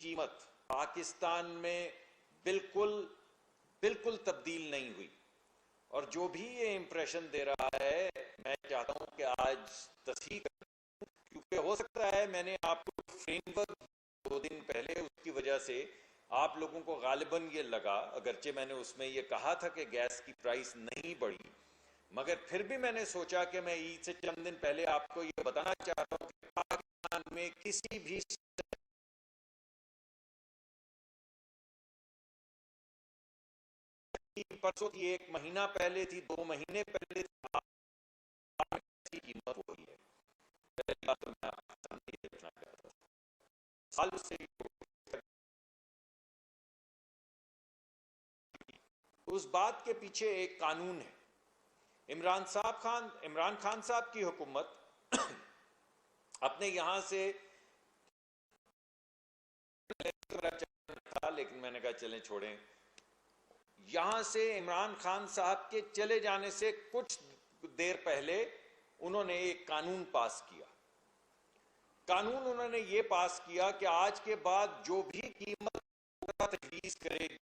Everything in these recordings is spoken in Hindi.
कीमत पाकिस्तान में बिल्कुल बिल्कुल तब्दील नहीं हुई। और जो भी ये इंप्रेशन दे रहा है, मैं चाहता हूं कि आज तस्दीक, क्योंकि हो सकता है मैंने आपको फ्रेमवर्क 2 दिन पहले उसकी वजह से आप लोगों को गालिबन ये लगा, अगरचे मैंने उसमें ये कहा था कि गैस की प्राइस नहीं बढ़ी, मगर फिर भी मैंने सोचा कि मैं ईद से चंद दिन पहले आपको ये बताना चाह रहा हूं कि पाकिस्तान में किसी भी परसों थी, 1 महीना पहले थी, 2 महीने पहले की कीमत वही है। पहली बात तो मैं आपके सामने ये रखना चाहता था। साल से उस बात के पीछे एक कानून है। इमरान खान साहब की हुकूमत अपने यहां से था, लेकिन मैंने कहा चलें छोड़ें। यहां से इमरान खान साहब के चले जाने से कुछ देर पहले उन्होंने एक कानून पास किया। कानून उन्होंने ये पास किया कि आज के बाद जो भी कीमत तजवीज करेगी,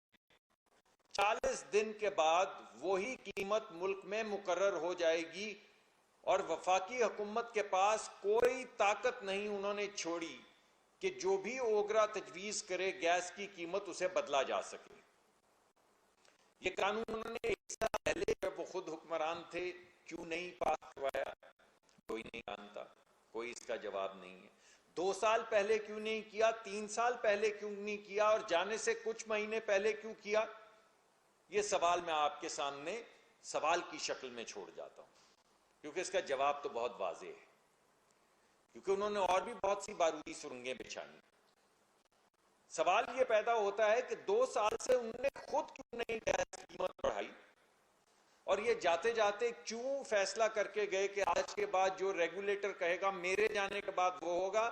40 दिन के बाद वही कीमत मुल्क में मुकर्रर हो जाएगी और वफाकी हुकूमत के पास कोई ताकत नहीं उन्होंने छोड़ी कि जो भी ओगरा तजवीज करे गैस की कीमत उसे बदला जा सके। ये कानून उन्होंने 1 साल पहले जब वो खुद हुक्मरान थे क्यों नहीं पास करवाया, कोई नहीं जानता, कोई इसका जवाब नहीं है। 2 साल पहले क्यों नहीं किया, 3 साल पहले क्यों नहीं किया, और जाने से कुछ महीने पहले क्यों किया, ये सवाल मैं आपके सामने सवाल की शक्ल में छोड़ जाता हूं, क्योंकि इसका जवाब तो बहुत वाज़ेह है। क्योंकि उन्होंने और भी बहुत सी बारूदी सुरंगें बिछाई। सवाल यह पैदा होता है कि 2 साल से उन्होंने खुद क्यों नहीं गैस की कीमत बढ़ाई, और ये जाते जाते क्यों फैसला करके गए कि आज के बाद जो रेगुलेटर कहेगा मेरे जाने के बाद वो होगा,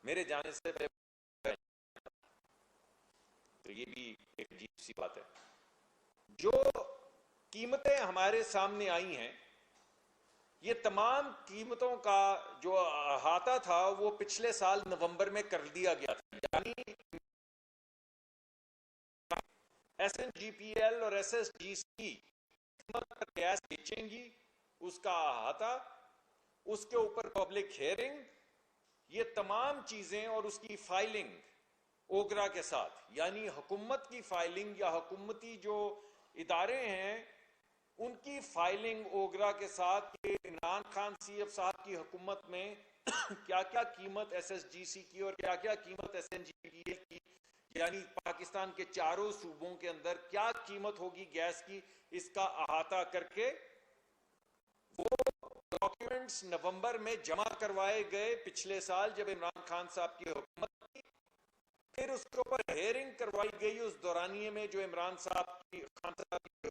मेरे जाने से पहले। तो ये भी एक अजीब सी बात है। जो कीमतें हमारे सामने आई हैं, ये तमाम कीमतों का जो अहाता था वो पिछले साल नवंबर में कर दिया गया था। यानी SNGPL और SSGC गैस बेचेंगी, उसका अहाता, उसके ऊपर पब्लिक हियरिंग, ये तमाम चीजें और उसकी फाइलिंग ओगरा के साथ, यानी हुकूमत की फाइलिंग या हुकूमती जो इदारे हैं उनकी फाइलिंग ओगरा के साथ कि इमरान खान CF साहब की हुकूमत में क्या क्या कीमत SSGC की और क्या क्या कीमत SNGPL की, यानी पाकिस्तान के चारों सूबों के अंदर क्या कीमत होगी गैस की, इसका अहाता करके वो डॉक्यूमेंट्स नवंबर में जमा करवाए गए पिछले साल जब इमरान खान साहब की हुकूमत थी। फिर उसके ऊपर हेयरिंग करवाई गई उस दौरानिये में जो इमरान खान साहब की,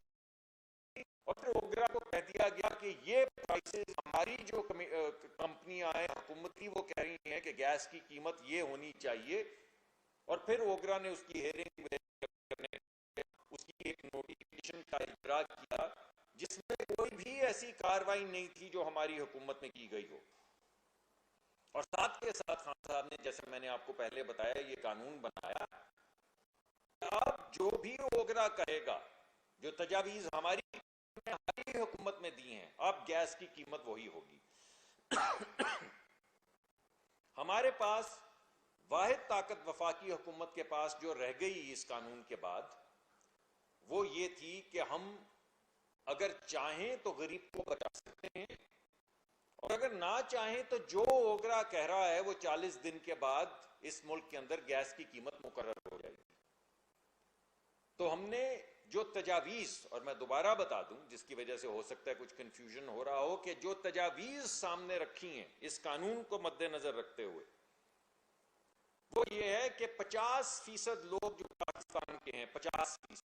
और फिर ओगरा को कह दिया गया कि ये प्राइसेस हमारी जो कंपनियां हैं हुकूमती वो कह रही हैं कि गैस की कीमत ये होनी चाहिए। और फिर ओगरा ने उसकी हेयरिंग उसकी एक नोटिफिकेशन का इजरा किया जिसमें कोई भी ऐसी कार्रवाई नहीं थी जो हमारी हुकूमत में की गई हो। और साथ के साथ खान साहब ने, जैसे मैंने आपको पहले बताया, ये कानून बनाया, अब जो भी ओगरा कहेगा, जो तजावीज हमारी हुकूमत में दी हैं, अब गैस की कीमत वही होगी। हमारे पास वाहिद ताकत वफाकी हुकूमत के पास जो रह गई इस कानून के बाद, वो ये थी कि हम अगर चाहें तो गरीब को बचा सकते हैं, और अगर ना चाहें तो जो ओगरा कह रहा है वो 40 दिन के बाद इस मुल्क के अंदर गैस की कीमत मुकर्रर हो जाएगी। तो हमने जो तजावीज, और मैं दोबारा बता दूं जिसकी वजह से हो सकता है कुछ कंफ्यूजन हो रहा हो, कि जो तजावीज सामने रखी हैं इस कानून को मद्देनजर रखते हुए, वो ये है कि 50% लोग जो पाकिस्तान के हैं, 50%